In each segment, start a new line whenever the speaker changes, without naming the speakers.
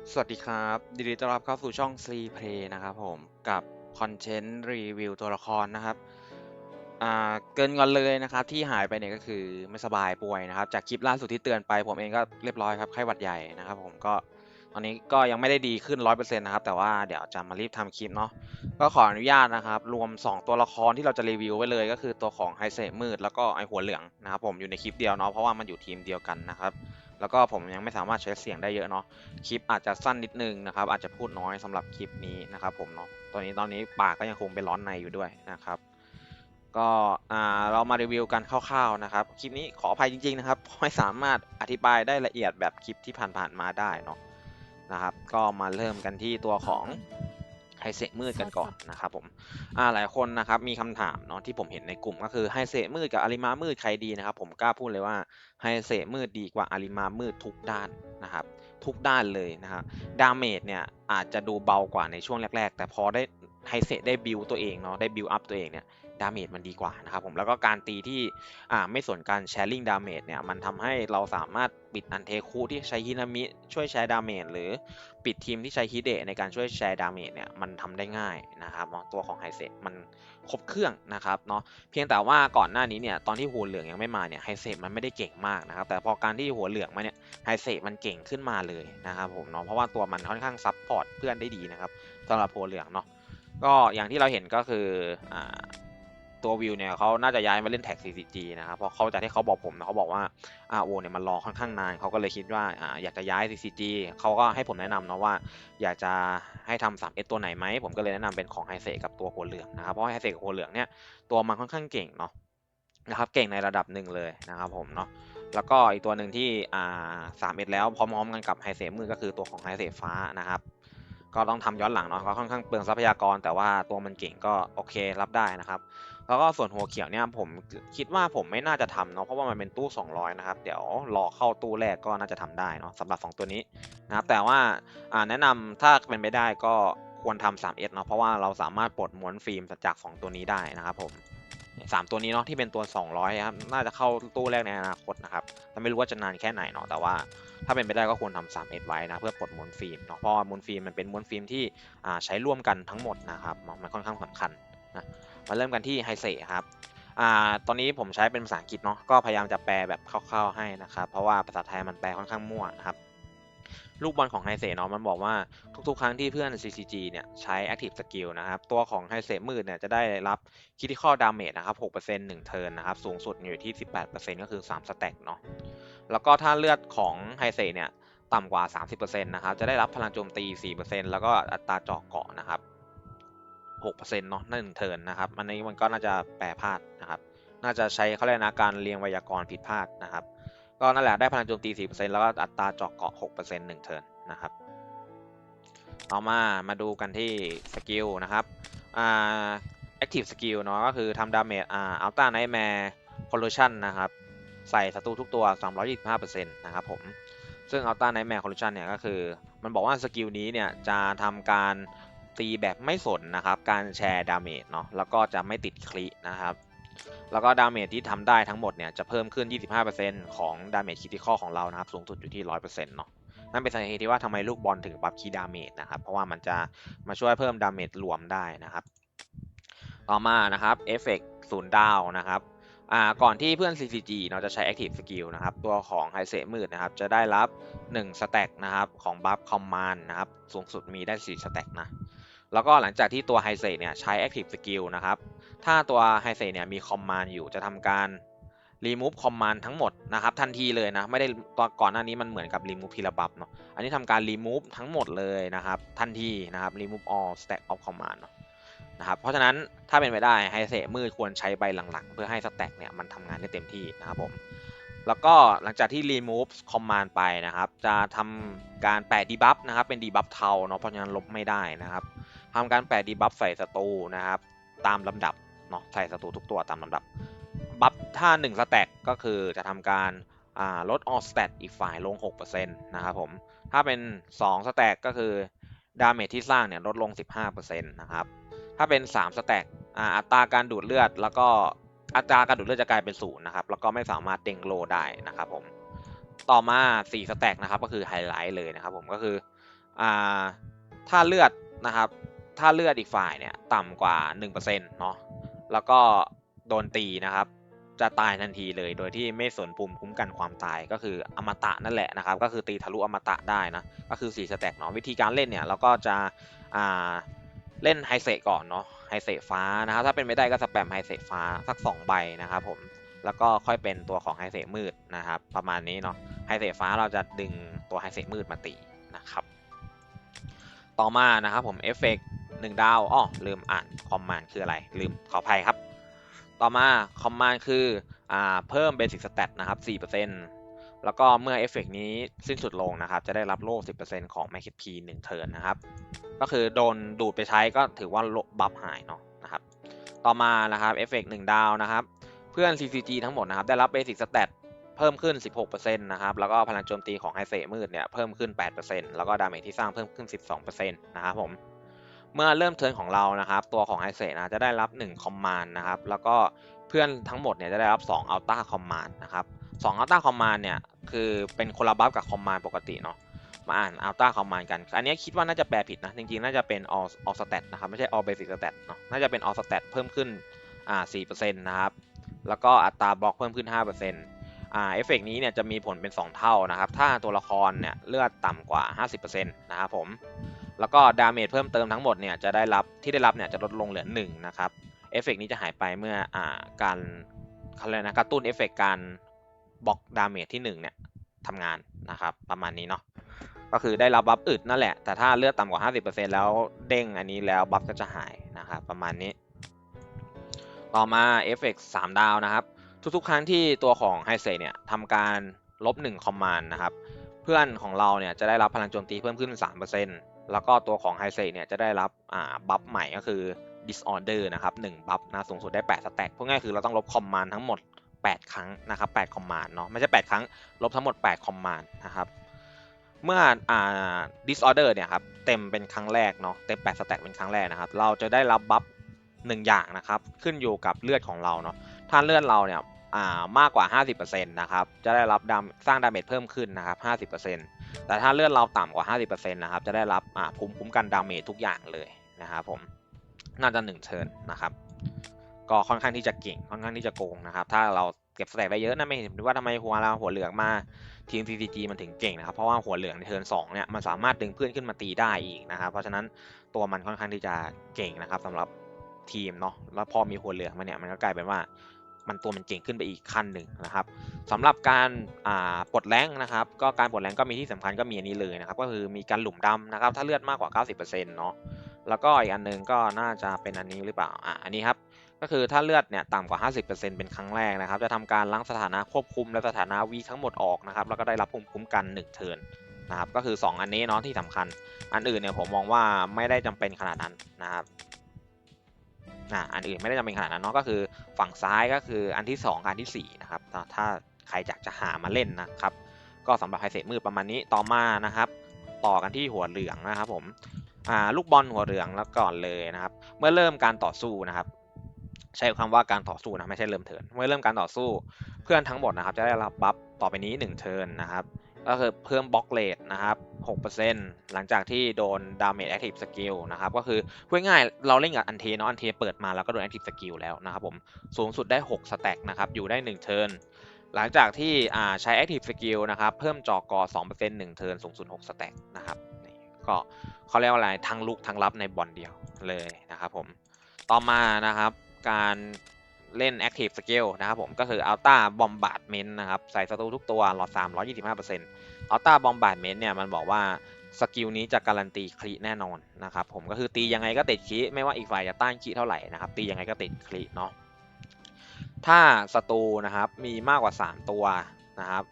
สวัสดีครับยินดีต้อนรับเข้าสู่ช่อง C Play นะครับผมกับคอนเทนต์รีวิวตัวละครนะครับเกินก่อนเลยนะครับที่หายไปเนี่ยก็คือไม่สบายป่วยนะครับจากคลิปล่าสุดที่เตือนไปผมเองก็เรียบร้อยครับไข้หวัดใหญ่นะครับผมก็ตอนนี้ก็ยังไม่ได้ดีขึ้น100%นะครับแต่ว่าเดี๋ยวจะมารีบทำคลิปเนาะก็ขออนุญาตนะครับรวม2ตัวละครที่เราจะรีวิวไว้เลยก็คือตัวของไฮเซมืดแล้วก็ไอหัวเหลืองนะครับผมอยู่ในคลิปเดียวเนาะเพราะว่ามันอยู่ทีมเดียวกันนะครับแล้วก็ผมยังไม่สามารถใช้เสียงได้เยอะเนาะ คลิปอาจจะสั้นนิดนึงนะครับอาจจะพูดน้อยสำหรับคลิปนี้นะครับผมเนาะตอนนี้ปากก็ยังคงเป็นร้อนในอยู่ด้วยนะครับก็เรามารีวิวกันคร่าวๆนะครับคลิปนี้ขออภัยจริงๆนะครับไม่สามารถอธิบายได้ละเอียดแบบคลิปที่ผ่านๆมาได้เนาะนะครับก็มาเริ่มกันที่ตัวของไฮเซมืดกันก่อนนะครับผมหลายคนนะครับมีคำถามเนาะที่ผมเห็นในกลุ่มก็คือไฮเซมืดกับอาริมามืดใครดีนะครับผมกล้าพูดเลยว่าไฮเซมืดดีกว่าอาริมามืดทุกด้านนะครับ ทุกด้านเลยนะครับดาเมจเนี่ยอาจจะดูเบากว่าในช่วงแรกๆแต่พอได้ไฮเซได้บิวตัวเองเนาะได้บิวอัพตัวเองเนี่ยดาเมจมันดีกว่านะครับผมแล้วก็การตีที่ไม่สนการแชร์ลิงดาเมจเนี่ยมันทำให้เราสามารถปิดอันเทคูที่ใช้ฮินามิช่วยแชร์ดาเมจหรือปิดทีมที่ใช้ฮิเดะในการช่วยแชร์ดาเมจเนี่ยมันทำได้ง่ายนะครับเนาะตัวของไฮเซมันครบเครื่องนะครับเนาะ เพียงแต่ว่าก่อนหน้านี้เนี่ยตอนที่หัวเหลืองยังไม่มาเนี่ยไฮเซมันไม่ได้เก่งมากนะครับแต่พอการที่หัวเหลืองมาเนี่ยไฮเซมันเก่งขึ้นมาเลยนะครับผมเนาะเพราะว่าตัวมันค่อนข้างซับพอร์ตเพื่อนได้ดีนะครับสำหรับหัวเหลืองเนาะก็อย่างที่เราเห็นก็คืออ่าตัววิวเนี่ยเขาน่าจะย้ายมาเล่นแท็ก CCG นะครับเพราะเขาจากที่เขาบอกผมนะเขาบอกว่าโอเนี่ยมันรอค่อนข้างนานเขาก็เลยคิดว่าอยากจะย้าย CCG เขาก็ให้ผมแนะนำเนาะว่าอยากจะให้ทำ 3S ตัวไหนไหมผมก็เลยแนะนำเป็นของไฮเซกับตัวหัวเหลืองนะครับเพราะไฮเซกับหัวเหลืองเนี่ย ตัวมันค่อนข้างเก่งเนาะนะครับเก่งในระดับหนึ่งเลยนะครับผมเนาะแล้วก็อีกตัวหนึ่งที่3 เอ็ดแล้วพร้อมๆกันกับไฮเซมือก็คือตัวของไฮเซฟ้านะครับก็ต้องทำย้อนหลังเนาะก็ค่อนข้างเปลืองทรัพยากรแต่ว่าตัวมันเก่งก็โอเครับได้นะครับแล้วก็ส่วนหัวเขียวเนี่ยผมคิดว่าผมไม่น่าจะทำเนาะเพราะว่ามันเป็นตู้200นะครับเดี๋ยวรอเข้าตู้แรกก็น่าจะทำได้เนาะสำหรับ2ตัวนี้นะครับแต่ว่าแนะนำถ้าเป็นไปได้ก็ควรทำ 3S เนาะเพราะว่าเราสามารถปลดม้วนฟิล์มจาก2ตัวนี้ได้นะครับผม 3ตัวนี้เนาะที่เป็นตัว200ครับน่าจะเข้าตู้แรกในอนาคตนะครับแต่ไม่รู้ว่าจะนานแค่ไหนเนาะแต่ว่าถ้าเป็นไปได้ก็ควรทำ3 ไว้นะเพื่อปลดม้วนฟิล์มเนาะเพราะว่าม้วนฟิล์มมันเป็นม้วนฟิล์มที่ใช้ร่วมกันทั้งหมดนะครับมันค่อนข้างสำคัญนะมาเริ่มกันที่ไฮเซครับตอนนี้ผมใช้เป็นภาษาอังกฤษเนาะก็พยายามจะแปลแบบคร่าวๆให้นะครับเพราะว่าภาษาไทยมันแปลค่อนข้างมั่วนะครับ ลูกบอลของไฮเซเนาะมันบอกว่าทุกๆครั้งที่เพื่อน CCG เนี่ยใช้ Active Skill นะครับตัวของไฮเซมืดเนี่ยจะได้รับ Critical Damage นะครับ6% 1เทิร์นนะครับสูงสุดอยู่ที่18%ก็คือ3สแต็กเนาะแล้วก็ถ้าเลือดของไฮเซเนี่ยต่ำกว่า30%นะครับจะได้รับพลังโจมตี4%แล้วก็อัตราเจาะเกาะนะครับ6%เนาะนั่น1เทิร์นนะครับอันนี้มันก็น่าจะแปรพลาดนะครับน่าจะใช้เขาเรียกนะการเรียงไวยากรณ์ผิดพลาดนะครับ ก็นั่นแหละได้พลังโจมตี 4% แล้วก็อัตราเจาะเกาะ 6% 1เทิร์นนะครับต่อมาดูกันที่สกิลนะครับอ่า Active Skill เนาะก็คือทำดาเมจUltra Nightmare Collision นะครับใส่ศัตรูทุกตัว 325%นะครับผมซึ่ง Ultra Nightmare Collision เนี่ยก็คือมันบอกว่าสกิลนี้เนี่ยจะทำการตีแบบไม่สนนะครับการแชร์ดาเมจเนาะแล้วก็จะไม่ติดคลินะครับ แล้วก็ดาเมจที่ทำได้ทั้งหมดเนี่ยจะเพิ่มขึ้น 25%ของดาเมจคริติคอลของเรานะครับสูงสุดอยู่ที่ 100%เนาะนั่นเป็นสาเหตุที่ว่าทำไมลูกบอลถึงบัฟคีย์ดาเมจนะครับเพราะว่ามันจะมาช่วยเพิ่มดาเมจรวมได้นะครับต่อมานะครับเอฟเฟกต์0 ดาวนะครับก่อนที่เพื่อน CCG เราจะใช้ Active Skill นะครับตัวของไฮเซมืดนะครับจะได้รับ1สแต็กนะครับของบัฟคอมมานด์นะครับสูงสุดมีได้4สแต็กนะแล้วก็หลังจากที่ตัวไฮเซเนี่ยใช้ Active Skill นะครับ ถ้าตัวไฮเซเนี่ยมีคอมมานด์อยู่จะทำการ remove คอมมานด์ทั้งหมดนะครับทันทีเลยนะไม่ได้ตอนก่อนหน้านี้มันเหมือนกับ remove ทีละบัฟเนาะอันนี้ทำการ remove ทั้งหมดเลยนะครับทันทีนะครับ remove all stack of command เนาะนะครับเพราะฉะนั้นถ้าเป็นไปได้ไฮเซมืดควรใช้ใบหลังๆเพื่อให้สแต็กเนี่ยมันทำงานได้เต็มที่นะครับผมแล้วก็หลังจากที่ remove command ไปนะครับจะทำการแปะ debuff นะครับเป็น debuff เทาเนาะเพราะฉะนั้นลบไม่ได้นะครับทำการแปะ debuff ใส่ศัตรูนะครับตามลำดับ เนาะใส่ศัตรูทุกตัวตามลำดับบัฟถ้า1สแต็กก็คือจะทำการลด all stat อีกฝ่ายลง 6% นะครับผมถ้าเป็น2สแต็กก็คือดาเมจที่สร้างเนี่ยลดลง 15%นะครับถ้าเป็น3สแต็กอัตราการดูดเลือดแล้วก็อัตราการดูดเลือดจะกลายเป็น0นะครับแล้วก็ไม่สามารถเด้งโลได้นะครับผมต่อมา4สแต็กนะครับก็คือไฮไลท์เลยนะครับผมก็คือ อ่าถ้าเลือดนะครับถ้าเลือดอีกฝ่ายเนี่ยต่ำกว่า 1% เนาะแล้วก็โดนตีนะครับจะตายทันทีเลยโดยที่ไม่สนปุ่มคุ้มกันความตายก็คืออมตะนั่นแหละนะครับก็คือตีทะลุอมตะได้นะก็คือ4สแต็กเนาะวิธีการเล่นเนี่ยเราก็จะอ่าเล่นไฮเซก่อนเนาะไฮเซฟ้านะครับถ้าเป็นไม่ได้ก็สแปมไฮเซฟ้าสัก2ใบนะครับผมแล้วก็ค่อยเป็นตัวของไฮเซมืดนะครับประมาณนี้เนาะไฮเซฟ้าเราจะดึงตัวไฮเซมืดมาตีนะครับต่อมานะครับผมเอฟเฟกต์1 ดาวลืมอ่านคอมมานด์คืออะไรลืมขออภัยครับต่อมาคอมมานด์คือเพิ่มเบสิกสแตทนะครับ 4%แล้วก็เมื่อเอฟเฟกต์นี้สิ้นสุดลงนะครับจะได้รับโล่ 10% ของ Magic Key 1 เทิร์นนะครับก็คือโดนดูดไปใช้ก็ถือว่าบัฟหายเนาะนะครับต่อมานะครับเอฟเฟกต์1 ดาวนะครับเพื่อน CCG ทั้งหมดนะครับได้รับเบสิกสแตทเพิ่มขึ้น 16% นะครับแล้วก็พลังโจมตีของไฮเซมืดเนี่ยเพิ่มขึ้น 8% แล้วก็ดาเมจที่สร้างเพิ่มขึ้น 12% นะครับผมเมื่อเริ่มเทิร์นของเรานะครับตัวของไฮเซนะจะได้รับ1คอมมานด์นะครับแล้วก็เพื่อนทั้งหมดเนี่ยจะได้รับ2อัลต้าคอมมานด์นะครับ2อัลต้าคอมมานด์เนี่ยคือเป็นคนละบัฟกับคอมมานด์ปกติเนาะมาอ่านอัลต้าคอมมานด์กันอันนี้คิดว่าน่าจะแปลผิดนะจริงๆน่าจะเป็น all stat นะครับไม่ใช่ all basic stat เนาะน่าจะเป็น all stat เพิ่มขึ้น4% นะครับแล้วก็อัตราบล็อกเพิ่มขึ้น 5%เอฟเฟกต์นี้เนี่ยจะมีผลเป็น2เท่านะครับถ้าตัวละครเนี่ยเลือดต่ำกว่า 50% นะครับผมแล้วก็ดาเมจเพิ่มเติมทั้งหมดเนี่ยจะได้รับเนี่ยจะลดลงเหลือ1นะครับเอฟเฟกต์นี้จะหายไปเมื่อการเขาเรียกนะกระตุ้นเอฟเฟกต์การบล็อกดาเมจที่1เนี่ยทำงานนะครับประมาณนี้เนาะก็คือได้รับบัฟอึดนั่นแหละแต่ถ้าเลือดต่ำกว่า 50% แล้วเด้งอันนี้แล้วบัฟก็จะหายนะครับประมาณนี้ต่อมาเอฟเฟกต์3 ดาวนะครับทุกๆครั้งที่ตัวของไฮเซเนี่ยทำการลบ1คอมมานด์นะครับเพื่อนของเราเนี่ยจะได้รับพลังโจมตีเพิ่มขึ้น 3%แล้วก็ตัวของไฮเซเนี่ยจะได้รับบัฟใหม่ก็คือ disorder นะครับ1บัฟนะสูงสุดได้8สแต็กพูดง่ายคือเราต้องลบคอมมานด์ทั้งหมด8ครั้งนะครับ8คอมมานด์เนาะไม่ใช่8ครั้งลบทั้งหมด8คอมมานด์นะครับเมื่อdisorder เนี่ยครับเต็มเป็นครั้งแรกเนาะเต็ม8สแต็กเป็นครั้งแรกนะครับเราจะได้รับบัฟ1อย่างนะครับขึ้นอยู่กับเลือดของเราเนาะถ้าเลือดเราเนี่ยมากกว่า 50% นะครับจะได้รับสร้างดาเมจเพิ่มขึ้นนะครับ 50%แต่ถ้าเลือดเราต่ำกว่า 50% นะครับจะได้รับภูมิคุ้มกันดาเมจทุกอย่างเลยนะครับผมน่าจะ1เทิร์นนะครับก็ค่อนข้างที่จะเก่งค่อนข้างที่จะโกงนะครับถ้าเราเก็บสแต็กได้เยอะนะไม่เห็นว่าทำไมหัวเหลืองมาทีม CCG มันถึงเก่งนะครับเพราะว่าหัวเหลืองในเทิร์น2เนี่ยมันสามารถดึงเพื่อนขึ้นมาตีได้อีกนะครับเพราะฉะนั้นตัวมันค่อนข้างที่จะเก่งนะครับสำหรับทีมเนาะแล้วพอมีหัวเหลืองมาเนี่ยมันก็กลายเป็นว่ามันเก่งขึ้นไปอีกขั้นหนึ่งนะครับสำหรับการปลดแรงนะครับก็การปลดแรงก็มีที่สำคัญก็มีอันนี้เลยนะครับก็คือมีการหลุมดำนะครับถ้าเลือดมากกว่า 90% เนาะแล้วก็อีกอันนึงก็น่าจะเป็นอันนี้หรือเปล่าอันนี้ครับก็คือถ้าเลือดเนี่ยต่ำกว่า 50% เป็นครั้งแรกนะครับจะทำการล้างสถานะควบคุมและสถานะวีทั้งหมดออกนะครับแล้วก็ได้รับภูมิคุ้มกัน1เทิร์นนะครับก็คือ2อันนี้เนาะที่สำคัญอันอื่นเนี่ยผมมองว่าไม่ได้จำเป็นขนาดนั้นนะครับอันอื่นไม่ได้จำเป็นขนาดนั้นเนาะก็คือฝั่งซ้ายก็คืออันที่2กับอันที่4นะครับถ้าใครอยากจะหามาเล่นนะครับก็สำหรับไฮเซตมืดประมาณนี้ต่อมานะครับต่อกันที่หัวเหลืองนะครับผมลูกบอลหัวเหลืองแล้วก่อนเลยนะครับเมื่อเริ่มการต่อสู้นะครับใช้คำว่าการต่อสู้นะไม่ใช่เริ่มเทิร์นเมื่อเริ่มการต่อสู้เพื่อนทั้งหมดนะครับจะได้รับบัฟต่อไปนี้1เทิร์นนะครับก็คือเพิ่มบล็อกเลทนะครับ 6% หลังจากที่โดน Damage Active Skill นะครับก็คือพูดง่ายเราเล่นกับอันเทเนาะอันเทเปิดมาแล้วก็โดน Active Skill แล้วนะครับผมสูงสุดได้6สแต็กนะครับอยู่ได้1เทิร์นหลังจากที่ใช้ Active Skill นะครับเพิ่มจอกอ 2% 1เทิร์นสูงสุด6สแต็กนะครับก็เขาเรียกว่าอะไรทั้งลุกทั้งรับในบอลเดียวเลยนะครับผมต่อมานะครับการเล่น Active Skill นะครับผมก็คือ Ultra Bombardment นะครับใส่ศัตรูทุกตัวหลอด 325%อัลต้าบอมบาร์ดเมนต์เนี่ยมันบอกว่าสกิลนี้จะการันตีคริแน่นอนนะครับผมก็คือตียังไงก็ติดคริไม่ว่าอีกฝ่ายจะต้านคริเท่าไหร่นะครับตียังไงก็ติดคริเนาะถ้าศัตรูนะครับมีมากกว่า3ตัวนะครับ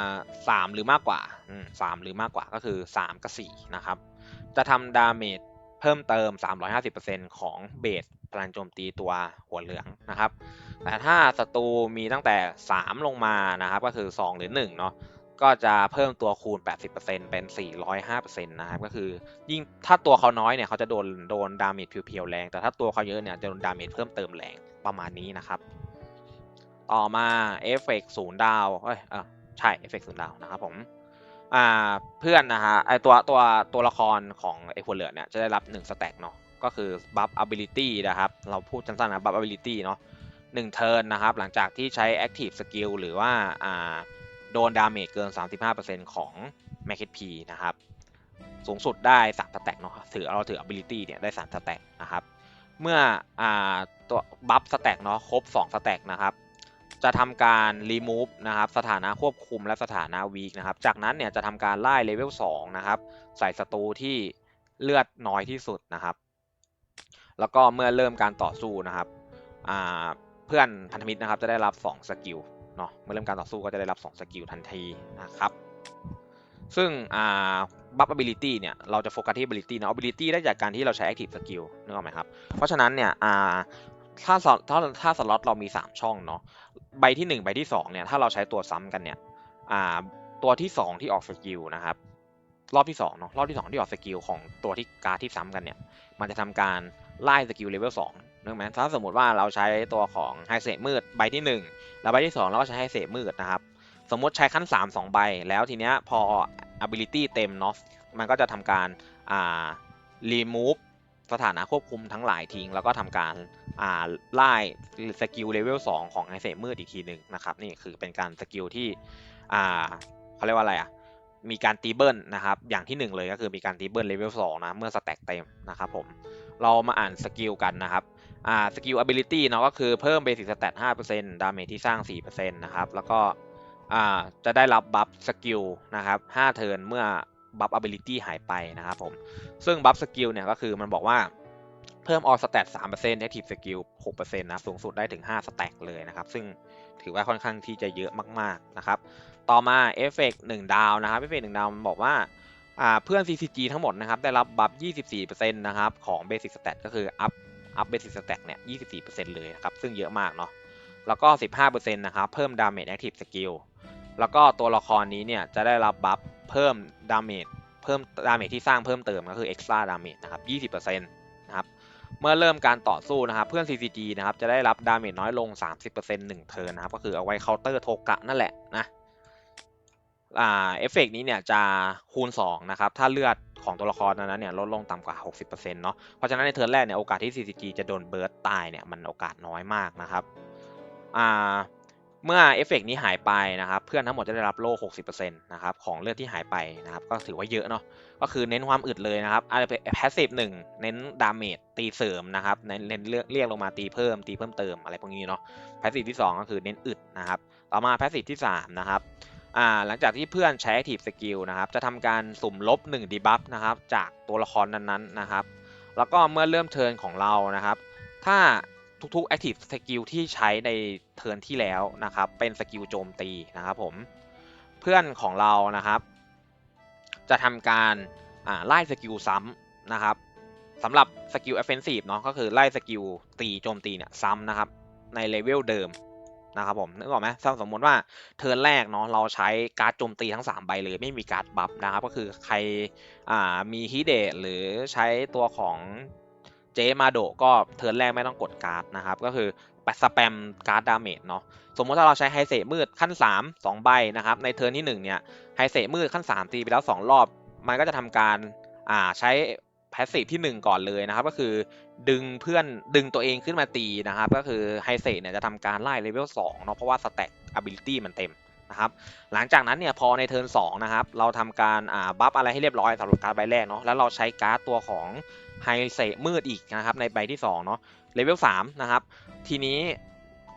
3หรือมากกว่า3หรือมากกว่าก็คือ3กับ4นะครับจะทำดาเมจเพิ่มเติม 350% ของเบสพลังโจมตีตัวหัวเหลืองนะครับแต่ถ้าศัตรูมีตั้งแต่3ลงมานะครับก็คือ2หรือ1เนาะก็จะเพิ่มตัวคูณ 80% เป็น 405% นะครับก็คือยิ่งถ้าตัวเขาน้อยเนี่ยเขาจะโดนดาเมจเพียวๆแรงแต่ถ้าตัวเขาเยอะเนี่ยจะโดนดาเมจเพิ่มเติมแรงประมาณนี้นะครับต่อมาเอฟเฟกต์0 ดาวใช่เอฟเฟกต์0 ดาวนะครับผม อ่าเพื่อนนะฮะไอตัวละครของไอหัวเหลืองเนี่ยจะได้รับ1สแต็กเนาะก็คือบัฟ ability นะครับเราพูดสั้นๆนะบัฟ ability เนาะ1เทิร์นนะครับหลังจากที่ใช้ active skill หรือว่าโดนดาเมจเกิน 35% ของ max HP นะครับสูงสุดได้3สแต็กเนาะเราถือ ability เนี่ยได้3สแต็กนะครับเมื่อตัวบัฟสแต็กเนาะครบ2สแต็กนะครับจะทำการ remove นะครับสถานะควบคุมและสถานะ weak นะครับจากนั้นเนี่ยจะทำการไล่เลเวล2นะครับใส่ศัตรูที่เลือดน้อยที่สุดนะครับแล้วก็เมื่อเริ่มการต่อสู้นะครับเพื่อนพันธมิตรนะครับจะได้รับ2สกิลเนาะเมื่อเริ่มการต่อสู้ก็จะได้รับ2สกิลทันทีนะครับซึ่งบัฟ ability เนี่ยเราจะโฟกัสที่ ability นะ ability ได้จากการที่เราใช้ active skill นึกออกไหมครับเพราะฉะนั้นเนี่ยถ้าสล็อตเรามี3ช่องเนาะใบที่1ใบที่2เนี่ยถ้าเราใช้ตัวซ้ำกันเนี่ยตัวที่2ที่ออกสกิลนะครับรอบที่2เนาะรอบที่2ที่ออกสกิลของตัวที่การ์ดที่ซ้ำกันเนี่ยมันจะทำการไล่สกิลเลเวล2นึกไหมถ้าสมมติว่าเราใช้ตัวของไฮเซมืดใบที่1แล้วใบที่2เราก็ใช้ไฮเซมืดนะครับสมมติใช้ขั้น3 2ใบแล้วทีเนี้ยพอ ability เต็มเนาะมันก็จะทำการremove สถานะควบคุมทั้งหลายทิ้งแล้วก็ทำการไล่สกิลเลเวล2ของไฮเซมืดอีกทีหนึ่งนะครับนี่คือเป็นการสกิลที่เขาเรียกว่าอะไรมีการตีเบิลนะครับอย่างที่1เลยก็คือมีการตีเบิลเลเวล2นะเมื่อสแต็กเต็มนะครับผมเรามาอ่านสกิลกันนะครับสกิล ability เนาะก็คือเพิ่ม basic stat 5% ดาเมจที่สร้าง 4% นะครับแล้วก็จะได้รับบัฟสกิลนะครับ5เทิร์นเมื่อบัฟ ability หายไปนะครับผมซึ่งบัฟสกิลเนี่ยก็คือมันบอกว่าเพิ่ม all stat 3% active skill 6% นะสูงสุดได้ถึง5สแต็กเลยนะครับซึ่งถือว่าค่อนข้างที่จะเยอะมากๆนะครับต่อมาเอฟเฟกต์1ดาวนะครับเอฟเฟกต์1ดาวมันบอกว่าเพื่อน CCG ทั้งหมดนะครับได้รับบัฟ 24% นะครับของ basic stat ก็คืออัพ basic stat เนี่ย 24% เลยนะครับซึ่งเยอะมากเนาะแล้วก็ 15% นะครับเพิ่ม damage active skill แล้วก็ตัวละครนี้เนี่ยจะได้รับบัฟเพิ่ม damage ที่สร้างเพิ่มเติมก็คือ extra damage นะครับ 20% นะครับเมื่อเริ่มการต่อสู้นะครับเพื่อน CCG นะครับจะได้รับดาเมจน้อยลง 30% 1 เทิร์นนะครับก็คือเอาไว้เคาน์เตอร์โทกะนั่นแหละนะเอฟเฟกนี้เนี่ยจะคูณ2นะครับถ้าเลือดของตัวละครนั้นเนี่ยลดลงต่ำกว่า 60% เนาะเพราะฉะนั้นในเทิร์นแรกเนี่ยโอกาสที่ CCG จะโดนเบิร์ตตายเนี่ยมันโอกาสน้อยมากนะครับเมื่อเอฟเฟกนี้หายไปนะครับเพื่อนทั้งหมดจะได้รับโล่ 60% นะครับของเลือดที่หายไปนะครับก็ถือว่าเยอะเนาะก็คือเน้นความอึดเลยนะครับแพสซีฟ1เน้นดาเมจตีเสริมนะครับเน้นเรียกลงมาตีเพิ่มเติมอะไรพวกนี้เนาะแพสซีฟที่2ก็คือเน้นอึดนะครับต่อมาแพสซีฟที่3นะครับหลังจากที่เพื่อนใช้ active skill นะครับจะทำการสุ่มลบ1 debuff นะครับจากตัวละครนั้นๆนะครับแล้วก็เมื่อเริ่มเทิร์นของเรานะครับถ้าทุกๆ active skill ที่ใช้ในเทิร์นที่แล้วนะครับเป็นสกิลโจมตีนะครับผมเพื่อนของเรานะครับจะทำการไล่สกิลซ้ำนะครับสำหรับสกิล offensive เนาะก็คือไล่สกิลตีโจมตีเนี่ยซ้ำนะครับในเลเวลเดิมนะครับผมนึกออกไหมสมมติว่าเทิร์นแรกเนาะเราใช้การ์ดโจมตีทั้ง3ใบเลยไม่มีการ์ดบัฟนะครับก็คือใครมีฮิเดะหรือใช้ตัวของเจมาโดก็เทิร์นแรกไม่ต้องกดการ์ดนะครับก็คือสแปมการ์ดดาเมจเนาะสมมติถ้าเราใช้ไฮเซมืดขั้น3 2ใบนะครับในเทิร์นที่1เนี่ยไฮเซมืดขั้น3ตีไปแล้ว2รอบมันก็จะทำการใช้แพสซีฟที่1ก่อนเลยนะครับก็คือดึงตัวเองขึ้นมาตีนะครับก็คือไฮเซเนี่ยจะทำการไล่เลเวล2เนาะเพราะว่าสแต็ก ability มันเต็มนะครับหลังจากนั้นเนี่ยพอในเทิร์น2นะครับเราทำการบัฟอะไรให้เรียบร้อยสำหรับการ์ดใบแรกเนาะแล้วเราใช้การ์ดตัวของไฮเซมืดอีกนะครับในใบที่2เนาะเลเวล3นะครับทีนี้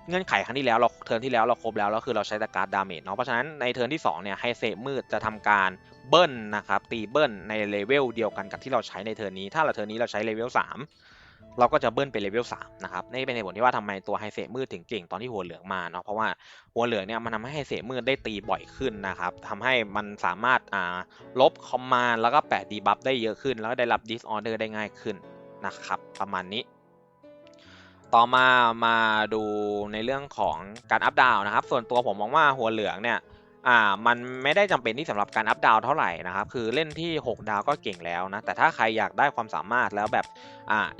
เงื่อนไขครั้งที่แล้วเทิร์นที่แล้วเราครบแล้วคือเราใช้แต่การ์ดดาเมจเนาะเพราะฉะนั้นในเทิร์นที่2เนี่ยไฮเซมืดจะทำการเบิ้ลนะครับตีเบิ้ลในเลเวลเดียวกันกับที่เราใช้ในเทิร์นนี้ถ้าเทิร์นนี้เราใช้เลเวล3เราก็จะเบิ้ลเป็นเลเวล3นะครับนี่เป็นเหตุผลที่ว่าทำไมตัวไฮเซมืดถึงเก่งตอนที่หัวเหลืองมาเนาะเพราะว่าหัวเหลืองเนี่ยมันทำให้ไฮเซมืดได้ตีบ่อยขึ้นนะครับทำให้มันสามารถลบคอมมานด์แล้วก็แปะดีบัฟได้เยอะขึ้นแล้วก็ได้รับดิสออเดอร์ได้ง่ายขึ้นนะครับประมาณนี้ต่อมาดูในเรื่องของการอัพดาวนะครับส่วนตัวผมมองว่าหัวเหลืองเนี่ยมันไม่ได้จำเป็นที่สำหรับการอัพดาวเท่าไหร่นะครับคือเล่นที่6ดาวก็เก่งแล้วนะแต่ถ้าใครอยากได้ความสามารถแล้วแบบ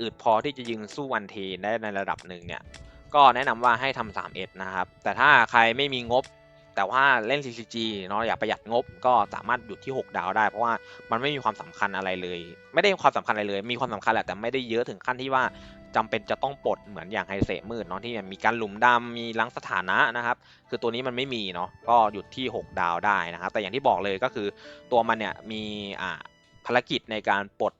อึดพอที่จะยิงสู้วันเทนได้ในระดับหนึ่งเนี่ยก็แนะนำว่าให้ทำ3Sนะครับแต่ถ้าใครไม่มีงบ แต่ว่าเล่น CCG เนาะอยากประหยัดงบก็สามารถหยุดที่6ดาวได้เพราะว่ามันไม่มีความสำคัญอะไรเลยไม่ได้ความสำคัญอะไรเลยมีความสำคัญแหละแต่ไม่ได้เยอะถึงขั้นที่ว่าจำเป็นจะต้องปลดเหมือนอย่างไฮเซมืดเนาะที่มีการหลุมดำมีล้างสถานะนะครับคือตัวนี้มันไม่มีเนาะก็หยุดที่6ดาวได้นะครับแต่อย่างที่บอกเลยก็คือตัวมันเนี่ยมีภารกิจในการปลด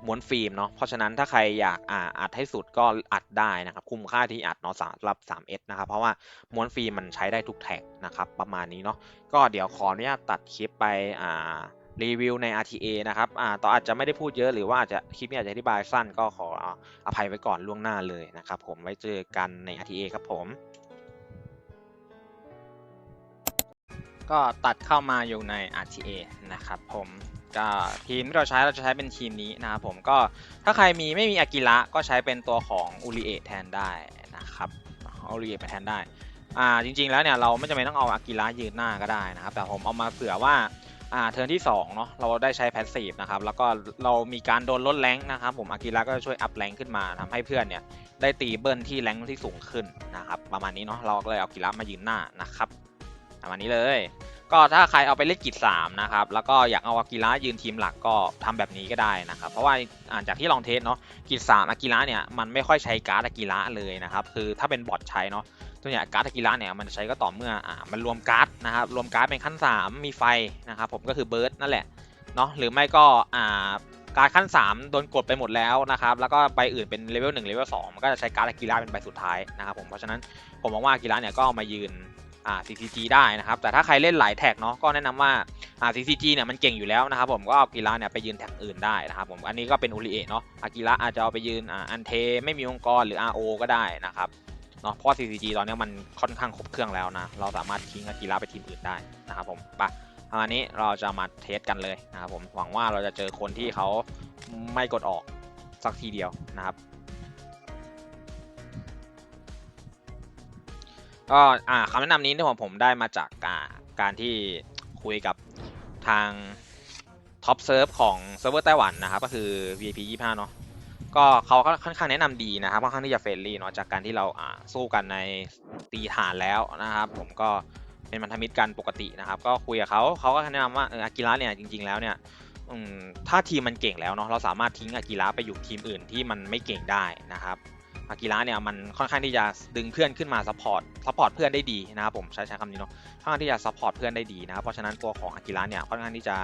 ม้วนฟิล์มเนาะเพราะฉะนั้นถ้าใครอยากอัดให้สุดก็อัดได้นะครับคุ้มค่าที่อัดเนาะสำหรับ 3S นะครับเพราะว่าม้วนฟิล์มมันใช้ได้ทุกแท็กนะครับประมาณนี้เนาะก็เดี๋ยวขออนุญาตตัดคลิปไปรีวิวใน RTA นะครับต่ออาจจะไม่ได้พูดเยอะหรือว่าอาจจะคลิปนี้อาจจะอธิบายสั้นก็ขออภัยไว้ก่อนล่วงหน้าเลยนะครับผมไว้เจอกันใน RTA ครับผมก็ตัดเข้ามาอยู่ใน RTA นะครับผมก็ทีมที่เราจะใช้เป็นทีมนี้นะครับผมก็ถ้าใครไม่มีอากิระก็ใช้เป็นตัวของอูริเอะแทนได้นะครับเอาอูริเอะไปแทนได้จริงๆแล้วเนี่ยเราไม่จำเป็นต้องเอาอากิระยืนหน้าก็ได้นะครับแต่ผมเอามาเผื่อว่าเทิร์นที่2เนาะเราได้ใช้แพสซีฟนะครับแล้วก็เรามีการโดนลดแรงนะครับผมอากิระก็จะช่วยอัพแรงขึ้นมาทำให้เพื่อนเนี่ยได้ตีเบิลที่แรงที่สูงขึ้นนะครับประมาณนี้เนาะเราก็เลยเอาอากิระมายืนหน้านะครับประมาณนี้เลยก็ถ้าใครเอาไปเล่นกิจ3นะครับแล้วก็อยากเอาอากิระยืนทีมหลักก็ทำแบบนี้ก็ได้นะครับเพราะว่าจากที่ลองเทสเนาะกิจ3อากิระเนี่ยมันไม่ค่อยใช้การ์ดอากิระเลยนะครับคือถ้าเป็นบอทใช้เนาะตัวอย่างการ์ดอากิระเนี่ยมันใช้ก็ต่อเมื่อมันรวมการ์ดนะครับรวมการ์ดเป็นขั้น3มีไฟนะครับผมก็คือเบิร์ดนั่นแหละเนาะหรือไม่ก็การ์ดขั้น3โดนกดไปหมดแล้วนะครับแล้วก็ใบอื่นเป็นเลเวล1เลเวล2มันก็จะใช้การ์ดอากิระเป็นใบสุดท้ายนะครับผมเพราะฉะนั้นผมมองว่าอากิระเนี่ยก็เอามายืนCCG ได้นะครับแต่ถ้าใครเล่นหลายแท็กเนาะก็แนะนำว่าCCG เนี่ยมันเก่งอยู่แล้วนะครับผมก็เอาอากิระเนี่ยไปยืนแท็กอื่นได้นะครับผมอันนี้ก็เป็นอูริเอะเนาะอากิระอาจจะเอาไปยืนอันเทไม่มีองค์กรหรือ RO ก็ได้นะครับเนาะเพราะ CCG ตอนนี้มันค่อนข้างครบเครื่องแล้วนะเราสามารถทิ้งอากิระไปทีมอื่นได้นะครับผมไปอันนี้เราจะมาเทสกันเลยนะครับผมหวังว่าเราจะเจอคนที่เขาไม่กดออกสักทีเดียวนะครับก็คำแนะนำนี้ที่ผมได้มาจากการที่คุยกับทางท็อปเซิร์ฟของเซิร์ฟเวอร์ไต้หวันนะครับก็คือ VIP 25เนาะก็เขาค่อนข้างแนะนำดีนะครับค่อนข้างที่จะเฟรนลี่เนาะจากการที่เราสู้กันในตีฐานแล้วนะครับผมก็เป็นพันธมิตรกันปกตินะครับก็คุยกับเขาก็แนะนำว่าอากิระเนี่ยจริงๆแล้วเนี่ยถ้าทีมมันเก่งแล้วเนาะเราสามารถทิ้งอากิระไปอยู่ทีมอื่นที่มันไม่เก่งได้นะครับอากิระเนี่ยมันค่อนข้างที่จะดึงเพื่อนขึ้นมาซัพพอร์ตเพื่อนได้ดีนะครับผมใช้คำนี้เนาะค่อนข้างที่จะซัพพอร์ตเพื่อนได้ดีนะครับเพราะฉะนั้นตัวของอากิระเนี่ยค่อนข้างที่จะ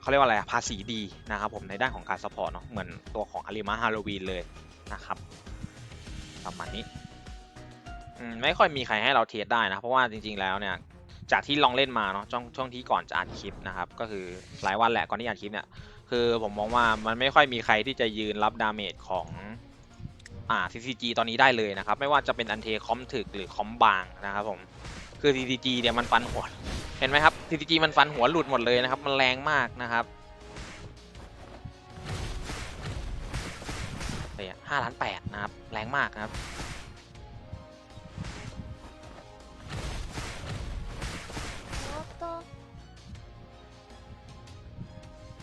เขาเรียกว่าอะไรภาษีดีนะครับผมในด้านของการซัพพอร์ตเนาะเหมือนตัวของอาริมะฮาโลวีนเลยนะครับประมาณนี้ไม่ค่อยมีใครให้เราเทสได้นะเพราะว่าจริงๆแล้วเนี่ยจากที่ลองเล่นมาเนาะช่วงที่ก่อนจะอัดคลิปนะครับก็คือหลายวันแหละก่อนที่อัดคลิปเนี่ยคือผมมองว่ามันไม่ค่อยมีใครที่จะยืนรับดาเมจของCCG ตอนนี้ได้เลยนะครับไม่ว่าจะเป็นอันเทคอมถึกหรือคอมบางนะครับผมคือ CCG เนี่ยมันฟันหัวเห็นไหมครับ CCG มันฟันหัวหลุดหมดเลยนะครับมันแรงมากนะครับเนี่ย5,800,000นะครับแรงมากนะครับ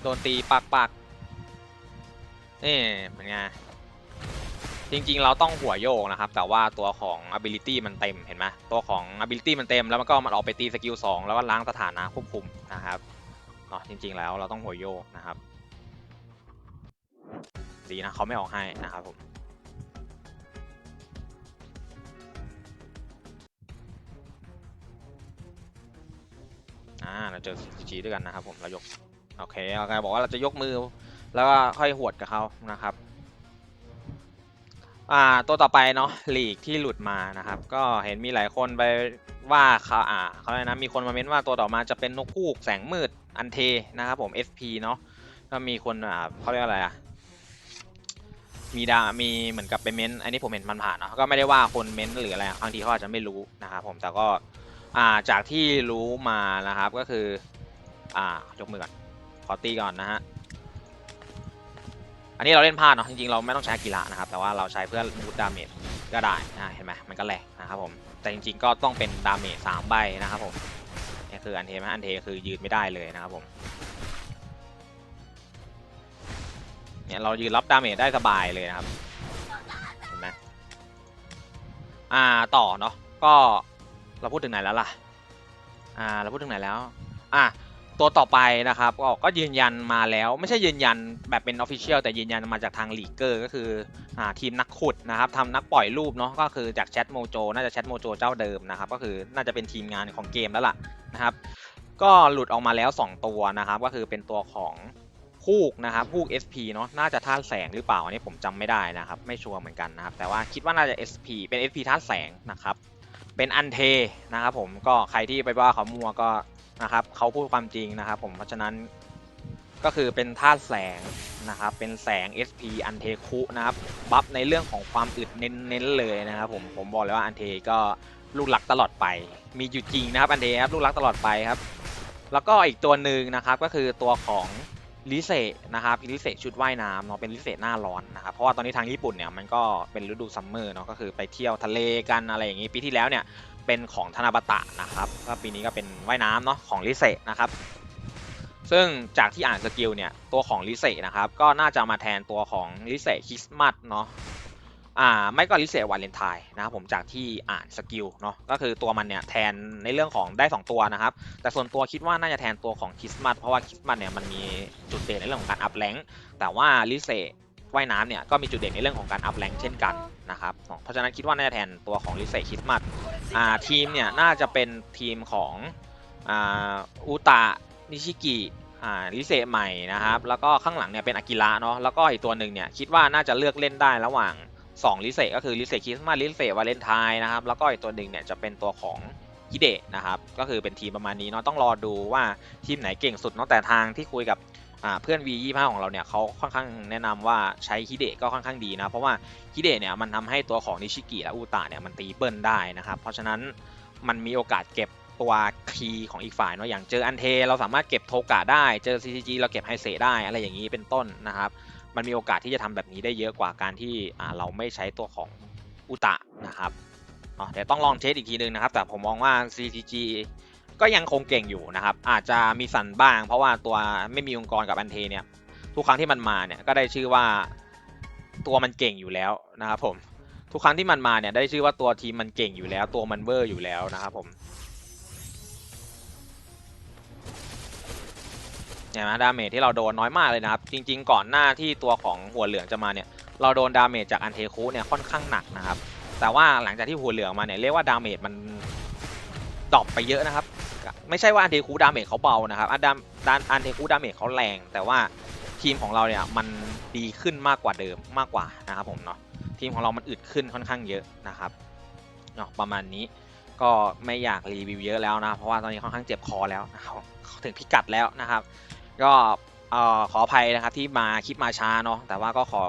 โดนตีปักนี่เป็นไงจริงๆเราต้องหัวโยกนะครับแต่ว่าตัวของ ability มันเต็มเห็นไหมตัวของ ability มันเต็มแล้วมันก็มันออกไปตีสกิล2แล้วก็ล้างสถานะควบคุมนะครับเนาะจริงๆแล้วเราต้องหัวโยกนะครับดีนะเขาไม่ออกให้นะครับผมเราเจอ CG ด้วยกันนะครับผมเรายกโอเคเราบอกว่าเราจะยกมือแล้วก็ค่อยหวดกับเขานะครับตัวต่อไปเนาะลีกที่หลุดมานะครับก็เห็นมีหลายคนไปว่าเขาเลยนะมีคนมาเม้นว่าตัวต่อมาจะเป็นนกฮูกแสงมืดอันเทนะครับผม SP เนาะก็มีคนเขาเรียกอะไรมีเหมือนกับไปเม้นอันนี้ผมเห็นมันผ่านเนาะก็ไม่ได้ว่าคนเม้นหรืออะไรบางทีเขาอาจจะไม่รู้นะครับผมแต่ก็จากที่รู้มานะครับก็คือยกมือก่อนขอตีก่อนนะฮะอันนี้เราเล่นพลาดเนาะจริงๆเราไม่ต้องใช้กีฬานะครับแต่ว่าเราใช้เพื่อบูตดาเมจก็ได้เห็นไหมมันก็แหลกนะครับผมแต่จริงๆก็ต้องเป็นดาเมจ3ใบนะครับผมนี่คืออันเทไหมอันเทคือยืนไม่ได้เลยนะครับผมเนี่ยเรายืนรับดาเมจได้สบายเลยนะครับเห็นไหมต่อเนาะก็ เราพูดถึงไหนแล้วล่ะเราพูดถึงไหนแล้วอ่ะตัวต่อไปนะครับก็ยืนยันมาแล้วไม่ใช่ยืนยันแบบเป็น Official แต่ยืนยันมาจากทางลีกเกอร์ก็คือทีมนักขุดนะครับทำนักปล่อยรูปเนาะก็คือจากแชทโมโจน่าจะแชทโมโจเจ้าเดิมนะครับก็คือน่าจะเป็นทีมงานของเกมแล้วล่ะนะครับก็หลุดออกมาแล้ว2ตัวนะครับก็คือเป็นตัวของฮูกนะครับฮูก SP เนาะน่าจะธาตุแสงหรือเปล่าอันนี้ผมจำไม่ได้นะครับไม่ชัวร์เหมือนกันนะครับแต่ว่าคิดว่าน่าจะ SP เป็น SP ธาตุแสงนะครับเป็นอันเทนะครับผมก็ใครที่ไปว่าเขามัวก็นะครับเขาพูดความจริงนะครับผมเพราะฉะนั้นก็คือเป็นธาตุแสงนะครับเป็นแสง SP อันเทคุนะครับบัฟในเรื่องของความอึดเน้นๆเลยนะครับผมบอกเลยว่าอันเทก็ลูกหลักตลอดไปมีอยู่จริงนะครับอันเทครับลูกหลักตลอดไปครับแล้วก็อีกตัวหนึ่งนะครับก็คือตัวของลิเซนะครับลิเซชุดว่ายน้ำเนาะเป็นลิเซหน้าร้อนนะครับเพราะว่าตอนนี้ทางญี่ปุ่นเนี่ยมันก็เป็นฤดูซัมเมอร์เนาะก็คือไปเที่ยวทะเลกันอะไรอย่างนี้ปีที่แล้วเนี่ยเป็นของธนาบาตะนะครับก็ปีนี้ก็เป็นว่ายน้ำเนาะของลิเซนะครับซึ่งจากที่อ่านสกิลเนี่ยตัวของลิเซนะครับก็น่าจะมาแทนตัวของลิเซคริสต์มาสเนาะไม่ก็ลิเซวาเลนไทน์นะครับผมจากที่อ่านสกิลเนาะก็คือตัวมันเนี่ยแทนในเรื่องของได้2ตัวนะครับแต่ส่วนตัวคิดว่าน่าจะแทนตัวของคริสต์มาสเพราะว่าคริสต์มาสเนี่ยมันมีจุดเด่นในเรื่องของการอัพแรงค์แต่ว่าลิเซว่ายน้ำเนี่ยก็มีจุดเด่นในเรื่องของการอัพแรงค์เช่นกันนะครับเพราะฉะนั้นคิดว่าน่าจะแทนตัวของลิเซคริสต์มาสทีมเนี่ยน่าจะเป็นทีมของอุตะนิชิกิลิเซใหม่นะครับแล้วก็ข้างหลังเนี่ยเป็นอากิระเนาะแล้วก็อีกตัวหนึ่งเนี่ยคิดว่าน่าจะเลือกเล่นได้ระหว่าง2ลิเซก็คือลิเซคริสต์มาสลิเซวาเลนไทน์นะครับแล้วก็อีกตัวหนึ่งเนี่ยจะเป็นตัวของฮิเดะนะครับก็คือเป็นทีมประมาณนี้เนาะต้องรอดูว่าทีมไหนเก่งสุดเนาะแต่ทางที่คุยกับเพื่อน V25 ของเราเนี่ยเขาค่อนข้างแนะนำว่าใช้ฮิเดะก็ค่อนข้างดีนะเพราะว่าฮิเดะเนี่ยมันทำให้ตัวของนิชิกิและอุตะเนี่ยมันตีเบิ้ลได้นะครับเพราะฉะนั้นมันมีโอกาสเก็บตัวคีย์ของอีกฝ่ายเนาะอย่างเจออันเทเราสามารถเก็บโทกะได้เจอ CCG เราเก็บไฮเซได้อะไรอย่างนี้เป็นต้นนะครับมันมีโอกาสที่จะทำแบบนี้ได้เยอะกว่าการที่เราไม่ใช้ตัวของอุตะนะครับเดี๋ยวต้องลองเทสอีกทีนึงนะครับแต่ผมมองว่า CCG ก็ยังคงเก่งอยู่นะครับอาจจะมีสั่นบ้างเพราะว่าตัวไม่มีองค์กรกับอันเทเนี่ยทุกครั้งที่มันมาเนี่ยก็ได้ชื่อว่าตัวมันเก่งอยู่แล้วนะครับผมทุกครั้งที่มันมาเนี่ยได้ชื่อว่าตัวทีมมันเก่งอยู่แล้วตัวมันเวอร์อยู่แล้วนะครับผมเนี่ยนะดาเมจที่เราโดนน้อยมากเลยนะครับจริงๆก่อนหน้าที่ตัวของหัวเหลืองจะมาเนี่ยเราโดนดาเมจจากอันเทคุเนี่ยค่อนข้างหนักนะครับแต่ว่าหลังจากที่หัวเหลืองมาเนี่ยเรียกว่าดาเมจมันดรอปไปเยอะนะครับไม่ใช่ว่าอันเทคุดาเมจเขาเบานะครับอันเทคุดาเมจเขาแรงแต่ว่าทีมของเราเนี่ยมันดีขึ้นมากกว่าเดิมมากกว่านะครับผมเนาะทีมของเรามันอึดขึ้นค่อนข้างเยอะนะครับเนาะประมาณนี้ก็ไม่อยากรีวิวเยอะแล้วนะเพราะว่าตอนนี้ค่อนข้างเจ็บคอแล้วนะครับถึงพิกัดแล้วนะครับ ก็ขออภัยนะครับที่มาคลิปมาช้าเนาะแต่ว่าก็ขอ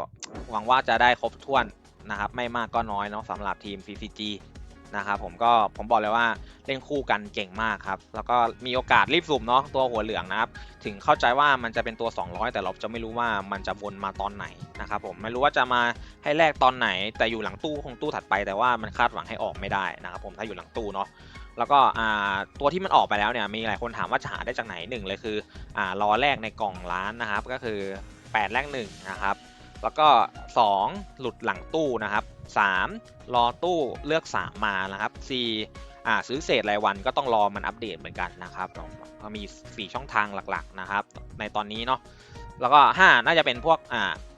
หวังว่าจะได้ครบถ้วนนะครับไม่มากก็น้อยเนาะสำหรับทีม CCG นะครับผมบอกเลยว่าเล่นคู่กันเก่งมากครับแล้วก็มีโอกาสรีบสุ่มเนาะตัวหัวเหลืองนะครับถึงเข้าใจว่ามันจะเป็นตัว200แต่เราจะไม่รู้ว่ามันจะวนมาตอนไหนนะครับผมไม่รู้ว่าจะมาให้แลกตอนไหนแต่อยู่หลังตู้คงตู้ถัดไปแต่ว่ามันคาดหวังให้ออกไม่ได้นะครับผมถ้าอยู่หลังตู้เนาะแล้วก็ตัวที่มันออกไปแล้วเนี่ยมีหลายคนถามว่าจะหาได้จากไหน1เลยคือรอแรกในกล่องร้านนะครับก็คือ8แรก1นะครับแล้วก็2หลุดหลังตู้นะครับ3รอตู้เลือก3มานะครับ4ซื้อเศษรายวันก็ต้องรอมันอัปเดตเหมือนกันนะครับก็มี4ช่องทางหลักๆนะครับในตอนนี้เนาะแล้วก็5น่าจะเป็นพวก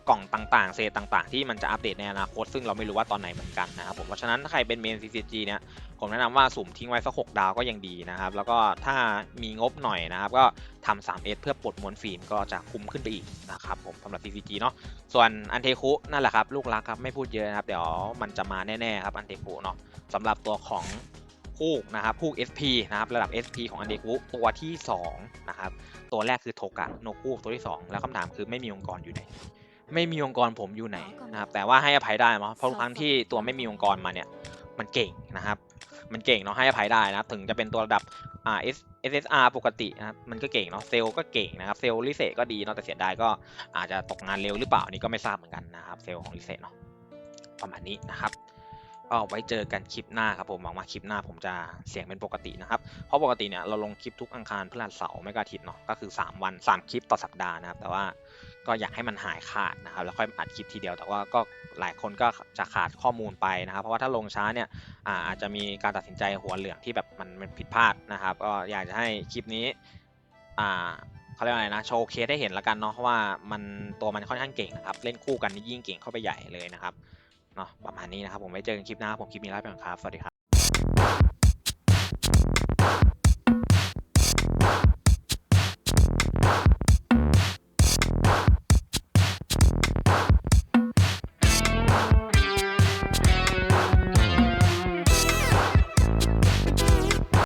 กล่องต่างๆเศษต่างๆที่มันจะอัปเดตในอนาคตซึ่งเราไม่รู้ว่าตอนไหนเหมือนกันนะครับผมเพราะฉะนั้นถ้าใครเป็นเมน CCG เนี่ยผมแนะนำว่าสุ่มทิ้งไว้สัก6ดาวก็ยังดีนะครับแล้วก็ถ้ามีงบหน่อยนะครับก็ทำ 3S เพื่อปลดมวลฟิล์มก็จะคุ้มขึ้นไปอีกนะครับผมสำหรับ CCG เนาะส่วนอันเทคุนั่นแหละครับลูกรักครับไม่พูดเยอะนะครับเดี๋ยวมันจะมาแน่ๆครับอันเทคุเนาะสำหรับตัวของคู่นะครับคู่ SP นะครับระดับ SP ของอันเทคุตัวที่2นะครับตัวแรกคือโทกะโนคุตัวที่2แล้วคำถามคือไม่มีองค์กรอยู่ไหนไม่มีองค์กรผมอยู่ไหนนะครับแต่ว่าให้อภัยได้เนาะเพราะทุกครั้งที่ตัวไม่มีองค์กรมาเนี่ยมันเก่งนะครับมันเก่งเนาะให้อภัยได้นะถึงจะเป็นตัวระดับSSR ปกตินะครับมันก็เก่งเนาะเซลก็เก่งนะครับเซลลิเซก็ดีเนาะแต่เสียดายก็อาจจะตกงานเร็วหรือเปล่านี่ก็ไม่ทราบเหมือนกันนะครับเซลของลิเซเนาะประมาณนี้นะครับก็ไว้เจอกันคลิปหน้าครับผมหวังว่าคลิปหน้าผมจะเสียงเป็นปกตินะครับเพราะปกติเนี่ยเราลงคลิปทุกอังคารพฤหัสเสาร์ไม่ก็อาทิตย์เนาะก็คือ3วัน3คลิปต่อสัปดาห์นะครับแต่ว่า ก็อยากให้มันหายขาดนะครับแล้วค่อยอัดคลิปทีเดียวแต่ว่าก็หลายคนก็จะขาดข้อมูลไปนะครับเพราะว่าถ้าลงช้าเนี่ยอาจจะมีการตัดสินใจหัวเหลืองที่แบบมันผิดพลาดนะครับก็อยากจะให้คลิปนี้เขาเรียกว่าอะไรนะโชว์เคสให้เห็นแล้วกันเนาะว่าตัวมันค่อนข้างเก่งนะครับเล่นคู่กันนี่ยิ่งเก่งเข้าไปใหญ่เลยนะครับเนาะประมาณนี้นะครับผมไว้เจอกันคลิปหน้าผมคลิปนี้ลาไปก่อนครับสวัสดีครับ